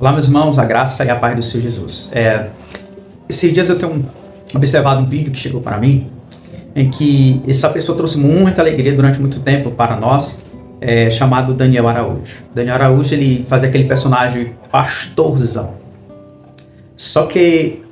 Olá, meus irmãos, a graça e a paz do Senhor Jesus. Esses dias eu tenho observado um vídeo que chegou para mim, em que essa pessoa trouxe muita alegria durante muito tempo para nós, chamado Daniel Araújo. Daniel Araújo, ele fazia aquele personagem pastorzão. Só que,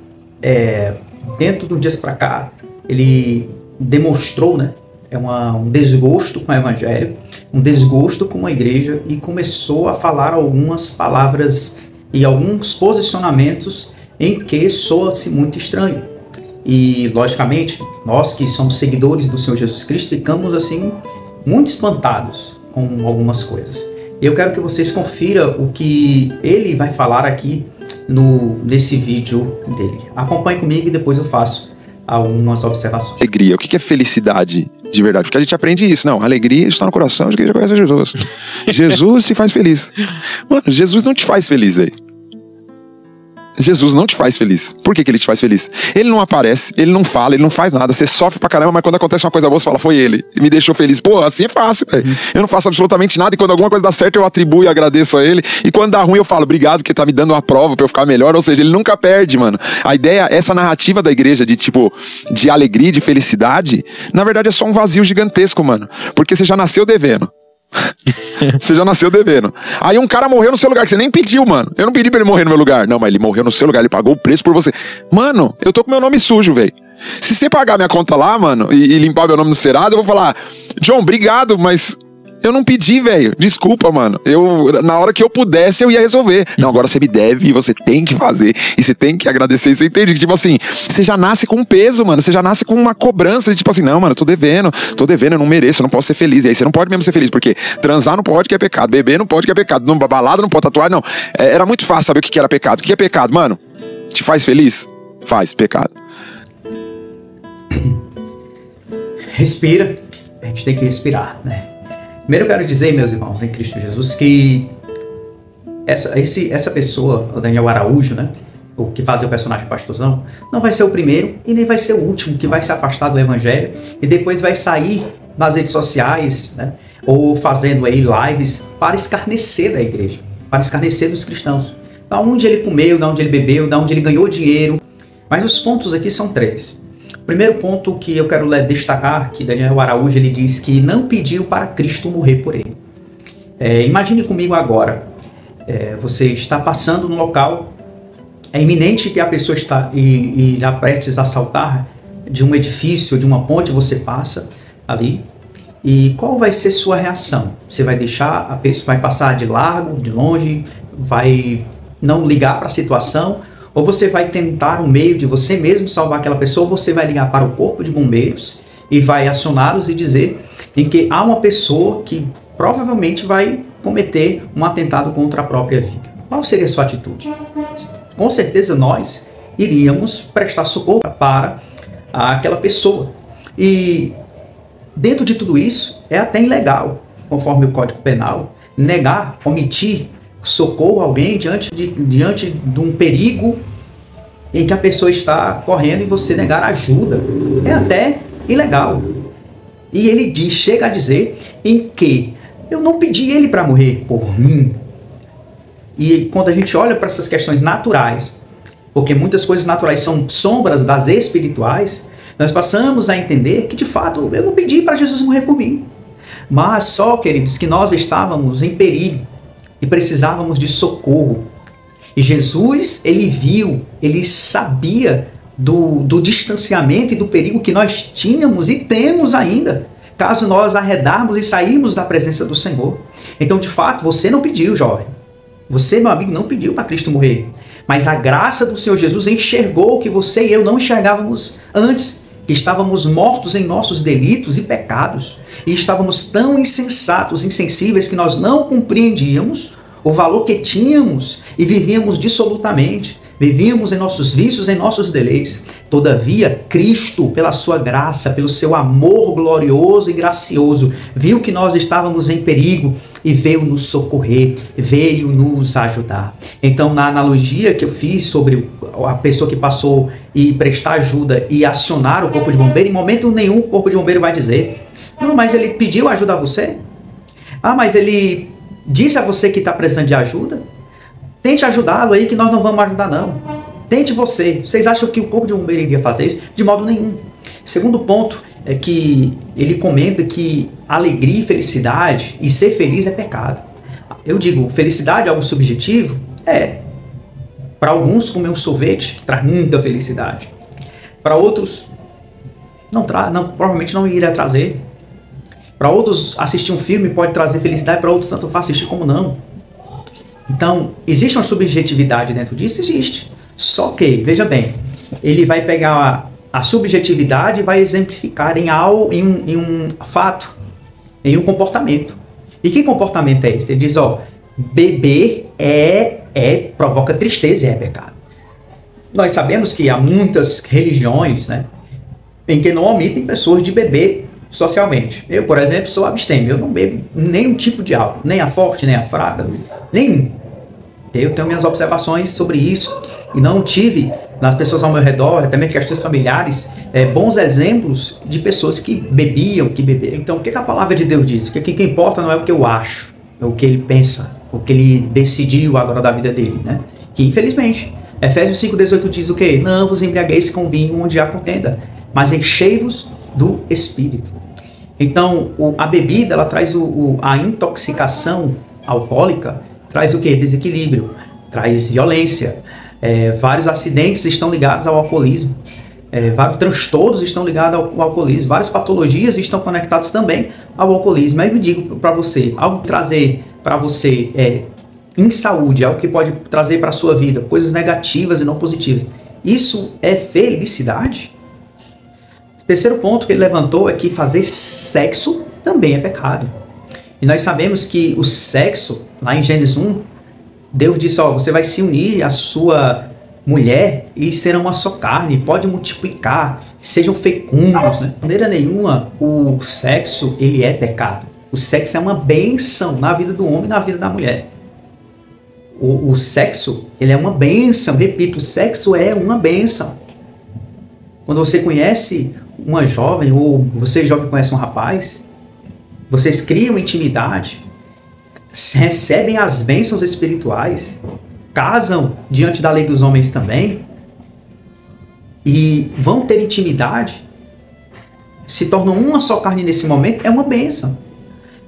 dentro do dias para cá, ele demonstrou, né, um desgosto com o evangelho, um desgosto com a igreja, e começou a falar algumas palavras e alguns posicionamentos em que soa-se muito estranho. E, logicamente, nós que somos seguidores do Senhor Jesus Cristo ficamos assim muito espantados com algumas coisas. E eu quero que vocês confiram o que ele vai falar aqui nesse vídeo dele. Acompanhe comigo e depois eu faço algumas observações. Alegria. O que é felicidade de verdade? Porque a gente aprende isso. Não, alegria está no coração de quem já conhece Jesus. Jesus se faz feliz. Mano, Jesus não te faz feliz, velho. Jesus não te faz feliz. Por que ele te faz feliz? Ele não aparece, ele não fala, ele não faz nada. Você sofre pra caramba, mas quando acontece uma coisa boa, você fala, foi ele. Ele me deixou feliz. Pô, assim é fácil, velho. Eu não faço absolutamente nada, e quando alguma coisa dá certo, eu atribuo e agradeço a ele. E quando dá ruim, eu falo, obrigado, porque tá me dando uma prova pra eu ficar melhor. Ou seja, ele nunca perde, mano. A ideia, essa narrativa da igreja de alegria, de felicidade, na verdade é só um vazio gigantesco, mano. Porque você já nasceu devendo. Você já nasceu devendo. Aí um cara morreu no seu lugar, que você nem pediu, mano. Eu não pedi pra ele morrer no meu lugar. Não, mas ele morreu no seu lugar, ele pagou o preço por você. Mano, eu tô com meu nome sujo, velho. Se você pagar minha conta lá, mano, e limpar meu nome no Serasa, eu vou falar, John, obrigado, mas eu não pedi, velho. Desculpa, mano. Na hora que eu pudesse, eu ia resolver. Não, agora você me deve e você tem que fazer. E você tem que agradecer. Você entende? Que, tipo assim, você já nasce com um peso, mano. Você já nasce com uma cobrança de, tipo assim, não, mano, eu tô devendo, eu não mereço, eu não posso ser feliz. E aí você não pode mesmo ser feliz, porque transar não pode, que é pecado. Beber não pode, que é pecado. Balada não pode, tatuar, não. Era muito fácil saber o que era pecado. O que é pecado, mano? Te faz feliz? Faz, pecado. Respira. A gente tem que respirar, né? Primeiro eu quero dizer, meus irmãos, em Cristo Jesus, que essa pessoa, o Daniel Araújo, né, o que fazia o personagem pastorzão, não vai ser o primeiro e nem vai ser o último que vai se afastar do evangelho e depois vai sair nas redes sociais, né, ou fazendo aí lives para escarnecer da igreja, para escarnecer dos cristãos. Da onde ele comeu, da onde ele bebeu, da onde ele ganhou dinheiro. Mas os pontos aqui são três. O primeiro ponto que eu quero destacar, que Daniel Araújo ele diz que não pediu para Cristo morrer por ele. Imagine comigo agora, você está passando no local, é iminente que a pessoa irá prestes a saltar de um edifício, de uma ponte, você passa ali, e qual vai ser sua reação? Você vai deixar a pessoa, vai passar de largo, de longe, vai não ligar para a situação? Ou você vai tentar um meio de você mesmo salvar aquela pessoa, ou você vai ligar para o corpo de bombeiros e vai acioná-los e dizer em que há uma pessoa que provavelmente vai cometer um atentado contra a própria vida. Qual seria a sua atitude? Com certeza nós iríamos prestar socorro para aquela pessoa. E dentro de tudo isso, é até ilegal, conforme o Código Penal, negar, omitir socorro a alguém diante de um perigo em que a pessoa está correndo e você negar ajuda. É até ilegal. E ele chega a dizer em que eu não pedi ele para morrer por mim. E quando a gente olha para essas questões naturais, porque muitas coisas naturais são sombras das espirituais, nós passamos a entender que de fato eu não pedi para Jesus morrer por mim. Mas só, queridos, que nós estávamos em perigo e precisávamos de socorro. E Jesus, ele viu, ele sabia do distanciamento e do perigo que nós tínhamos e temos ainda, caso nós arredarmos e sairmos da presença do Senhor. Então, de fato, você não pediu, jovem. Você, meu amigo, não pediu para Cristo morrer. Mas a graça do Senhor Jesus enxergou o que você e eu não enxergávamos antes, que estávamos mortos em nossos delitos e pecados, e estávamos tão insensatos, insensíveis, que nós não compreendíamos o valor que tínhamos e vivíamos dissolutamente, vivíamos em nossos vícios, em nossos deleites. Todavia, Cristo, pela sua graça, pelo seu amor glorioso e gracioso, viu que nós estávamos em perigo e veio nos socorrer, veio nos ajudar. Então, na analogia que eu fiz sobre a pessoa que passou e prestar ajuda e acionar o corpo de bombeiro, em momento nenhum o corpo de bombeiro vai dizer, não, mas ele pediu ajuda a você? Ah, mas ele disse a você que está precisando de ajuda? Tente ajudá-lo aí que nós não vamos ajudar não. Tente você. Vocês acham que o corpo de bombeiro iria fazer isso? De modo nenhum. Segundo ponto é que ele comenta que alegria e felicidade e ser feliz é pecado. Eu digo, felicidade é algo subjetivo? É. Para alguns, comer um sorvete traz muita felicidade. Para outros, provavelmente não iria trazer. Para outros, assistir um filme pode trazer felicidade, para outros, tanto faz assistir como não. Então, existe uma subjetividade dentro disso? Existe. Só que, veja bem, ele vai pegar a subjetividade e vai exemplificar em um fato, em um comportamento. E que comportamento é esse? Ele diz, beber provoca tristeza e é pecado. Nós sabemos que há muitas religiões, né, em que não omitem pessoas de beber socialmente. Eu, por exemplo, sou abstêmio. Eu não bebo nenhum tipo de álcool, nem a forte, nem a fraca, nenhum. Eu tenho minhas observações sobre isso e não tive nas pessoas ao meu redor, até mesmo questões familiares, bons exemplos de pessoas que bebiam, que beberam. Então, o que a palavra de Deus diz? Que o que importa não é o que eu acho, é o que ele pensa, o que ele decidiu agora da vida dele, né? Que, infelizmente, Efésios 5,18 diz o quê? Não vos embriagueis com vinho onde há contenda, mas enchei-vos do Espírito. Então, a bebida, ela traz a intoxicação alcoólica, traz o quê? Desequilíbrio, traz violência. Vários acidentes estão ligados ao alcoolismo. Vários transtornos estão ligados ao alcoolismo. Várias patologias estão conectadas também ao alcoolismo. Aí eu digo para você, algo que trazer para você em saúde, algo que pode trazer para a sua vida coisas negativas e não positivas. Isso é felicidade? O terceiro ponto que ele levantou é que fazer sexo também é pecado. E nós sabemos que o sexo, lá em Gênesis 1, Deus disse, você vai se unir à sua mulher e serão uma só carne, pode multiplicar, sejam fecundos, né? De maneira nenhuma o sexo ele é pecado. O sexo é uma bênção na vida do homem e na vida da mulher. O sexo ele é uma bênção, repito, o sexo é uma bênção. Quando você conhece uma jovem, ou você jovem conhece um rapaz, vocês criam intimidade, recebem as bênçãos espirituais, casam diante da lei dos homens também, e vão ter intimidade, se tornam uma só carne nesse momento, é uma bênção.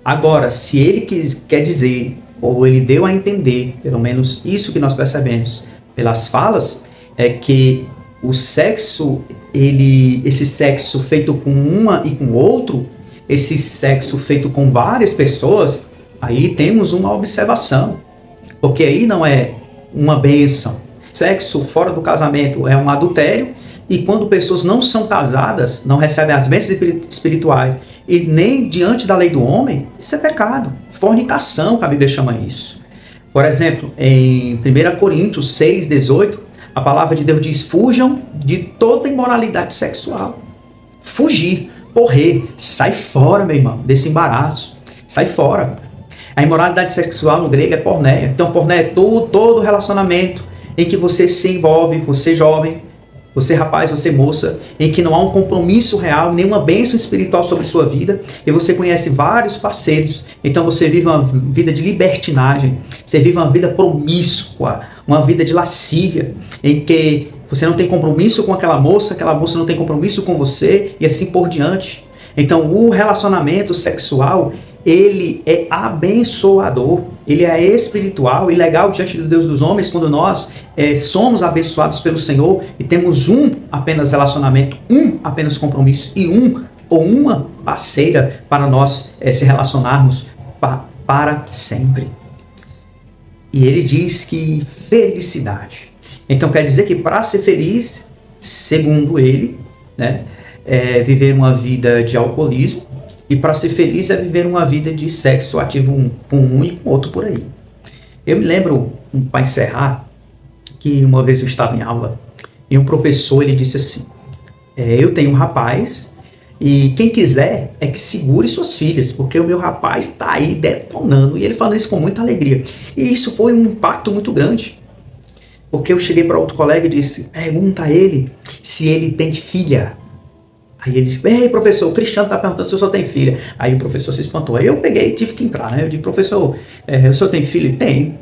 Agora, se ele quer dizer, ou ele deu a entender, pelo menos isso que nós percebemos pelas falas, é que o sexo, esse sexo feito com uma e com outro, esse sexo feito com várias pessoas, aí temos uma observação, porque aí não é uma bênção. Sexo fora do casamento é um adultério, e quando pessoas não são casadas, não recebem as bênçãos espirituais, e nem diante da lei do homem, isso é pecado. Fornicação, que a Bíblia chama isso. Por exemplo, em 1 Coríntios 6,18, a palavra de Deus diz, fujam de toda imoralidade sexual. Fugir, correr, sai fora, meu irmão, desse embaraço. Sai fora. A imoralidade sexual no grego é porneia. Então, porneia é todo relacionamento em que você se envolve, você jovem, você rapaz, você moça, em que não há um compromisso real, nenhuma bênção espiritual sobre sua vida, e você conhece vários parceiros, então você vive uma vida de libertinagem, você vive uma vida promíscua, uma vida de lascívia, em que você não tem compromisso com aquela moça não tem compromisso com você, e assim por diante. Então o relacionamento sexual, ele é abençoador, ele é espiritual e legal diante do Deus dos homens, quando nós somos abençoados pelo Senhor e temos um apenas relacionamento, um apenas compromisso e um ou uma parceira para nós se relacionarmos para sempre. E ele diz que felicidade. Então quer dizer que para ser feliz, segundo ele, né, é viver uma vida de alcoolismo, e para ser feliz é viver uma vida de sexo ativo com um e com outro por aí. Eu me lembro, para encerrar, que uma vez eu estava em aula e um professor ele disse assim, eu tenho um rapaz e quem quiser é que segure suas filhas, porque o meu rapaz está aí detonando. E ele falando isso com muita alegria. E isso foi um impacto muito grande. Porque eu cheguei para outro colega e disse, pergunta a ele se ele tem filha. Aí ele disse, ei professor, o Cristiano está perguntando se o senhor tem filha. Aí o professor se espantou. Aí eu peguei e tive que entrar, né? Eu disse, professor, o senhor tem filho? Tem.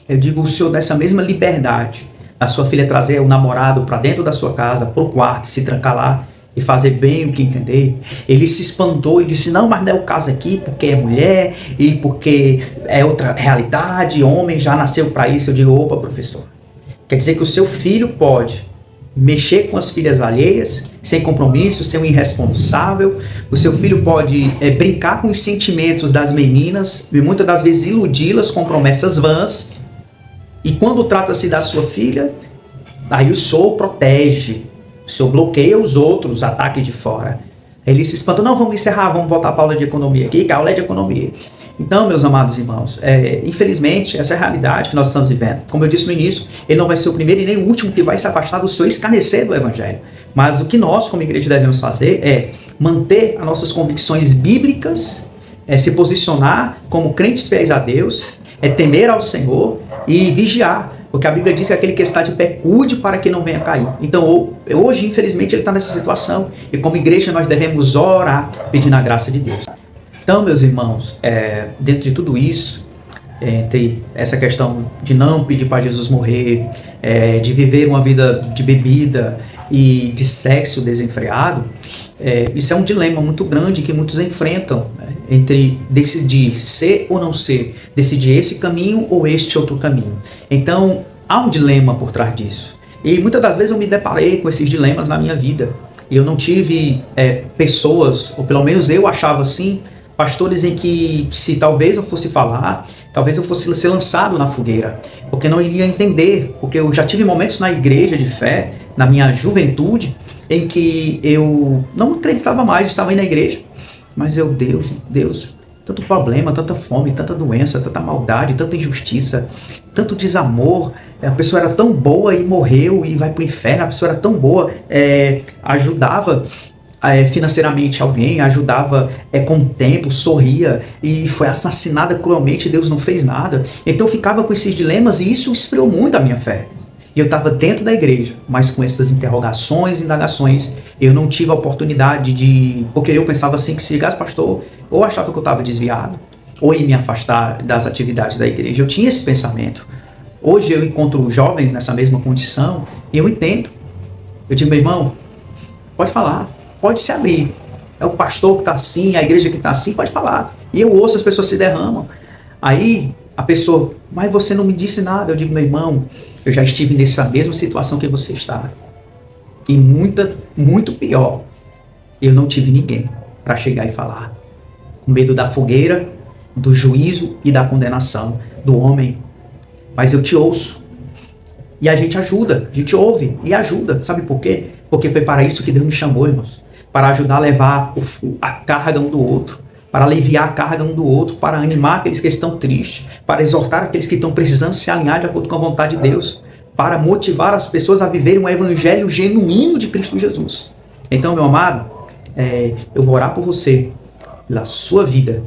eu digo, o Senhor dá essa mesma liberdade a sua filha trazer o namorado para dentro da sua casa, para o quarto, se trancar lá e fazer bem o que entender. Ele se espantou e disse, não, mas não é o caso aqui, porque é mulher e porque é outra realidade, homem já nasceu para isso. Eu digo, opa, professor, quer dizer que o seu filho pode mexer com as filhas alheias, sem compromisso, ser um irresponsável. O seu filho pode brincar com os sentimentos das meninas e muitas das vezes iludi-las com promessas vãs. E quando trata-se da sua filha, aí o senhor protege, o senhor bloqueia os outros ataques de fora. Ele se espanta, não, vamos encerrar, vamos voltar para a aula de economia aqui, que a aula é de economia. Então, meus amados irmãos, infelizmente, essa é a realidade que nós estamos vivendo. Como eu disse no início, ele não vai ser o primeiro e nem o último que vai se afastar do seu escarnecer do Evangelho. Mas o que nós, como igreja, devemos fazer é manter as nossas convicções bíblicas, se posicionar como crentes fiéis a Deus, temer ao Senhor e vigiar. Porque a Bíblia diz que aquele que está de pé, cuide para que não venha cair. Então, hoje, infelizmente, ele está nessa situação. E como igreja, nós devemos orar pedindo a graça de Deus. Então, meus irmãos, dentro de tudo isso, entre essa questão de não pedir para Jesus morrer, de viver uma vida de bebida e de sexo desenfreado, isso é um dilema muito grande que muitos enfrentam, entre decidir ser ou não ser, decidir esse caminho ou este outro caminho. Então, há um dilema por trás disso. E muitas das vezes eu me deparei com esses dilemas na minha vida. E eu não tive pessoas, ou pelo menos eu achava assim, pastores em que, se talvez eu fosse falar, talvez eu fosse ser lançado na fogueira, porque não iria entender, porque eu já tive momentos na igreja de fé, na minha juventude, em que eu não acreditava mais, estava aí na igreja, mas Deus, tanto problema, tanta fome, tanta doença, tanta maldade, tanta injustiça, tanto desamor, a pessoa era tão boa e morreu e vai para o inferno, a pessoa era tão boa, ajudava financeiramente alguém, ajudava com o tempo, sorria e foi assassinada cruelmente, Deus não fez nada. Então eu ficava com esses dilemas e isso esfriou muito a minha fé. E eu estava dentro da igreja, mas com essas interrogações, indagações, eu não tive a oportunidade de... Porque eu pensava assim, que se ligasse pastor, ou achava que eu estava desviado, ou ia me afastar das atividades da igreja. Eu tinha esse pensamento. Hoje eu encontro jovens nessa mesma condição e eu entendo. Eu digo, meu irmão, pode falar. Pode se abrir. É o pastor que está assim, a igreja que está assim, pode falar. E eu ouço, as pessoas se derramam. Aí a pessoa, mas você não me disse nada. Eu digo, meu irmão, eu já estive nessa mesma situação que você está. E muito pior. Eu não tive ninguém para chegar e falar. Com medo da fogueira, do juízo e da condenação do homem. Mas eu te ouço. E a gente ajuda, a gente ouve e ajuda. Sabe por quê? Porque foi para isso que Deus me chamou, irmãos. Para ajudar a levar a carga um do outro, para aliviar a carga um do outro, para animar aqueles que estão tristes, para exortar aqueles que estão precisando se alinhar de acordo com a vontade de Deus, para motivar as pessoas a viverem um evangelho genuíno de Cristo Jesus. Então, meu amado, eu vou orar por você, pela sua vida,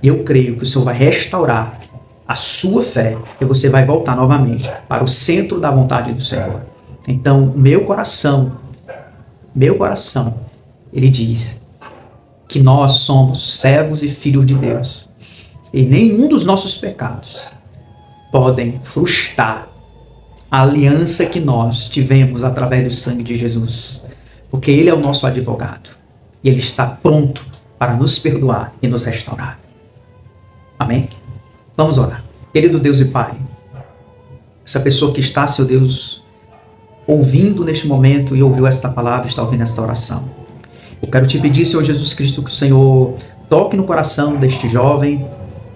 e eu creio que o Senhor vai restaurar a sua fé, e você vai voltar novamente para o centro da vontade do Senhor. Então, meu coração, ele diz que nós somos servos e filhos de Deus. E nenhum dos nossos pecados podem frustrar a aliança que nós tivemos através do sangue de Jesus. Porque Ele é o nosso advogado. E Ele está pronto para nos perdoar e nos restaurar. Amém? Vamos orar. Querido Deus e Pai, essa pessoa que está, Seu Deus, ouvindo neste momento e ouviu esta palavra, está ouvindo esta oração. Eu quero te pedir, Senhor Jesus Cristo, que o Senhor toque no coração deste jovem,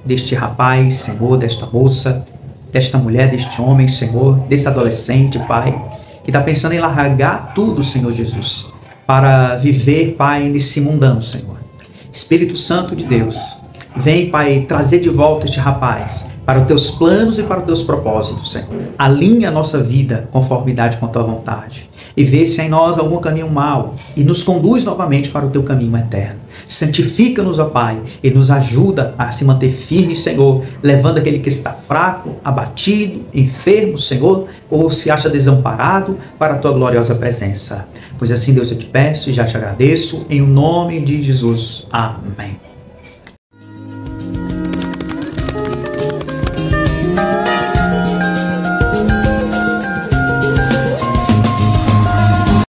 deste rapaz, Senhor, desta moça, desta mulher, deste homem, Senhor, desse adolescente, Pai, que está pensando em largar tudo, Senhor Jesus, para viver, Pai, nesse mundão, Senhor. Espírito Santo de Deus, vem, Pai, trazer de volta este rapaz para os teus planos e para os teus propósitos, Senhor. Alinha a nossa vida conformidade com a tua vontade. E vê se há em nós algum caminho mau e nos conduz novamente para o teu caminho eterno. Santifica-nos, ó Pai, e nos ajuda a se manter firme, Senhor, levando aquele que está fraco, abatido, enfermo, Senhor, ou se acha desamparado para a tua gloriosa presença. Pois assim, Deus, eu te peço e já te agradeço, em nome de Jesus. Amém.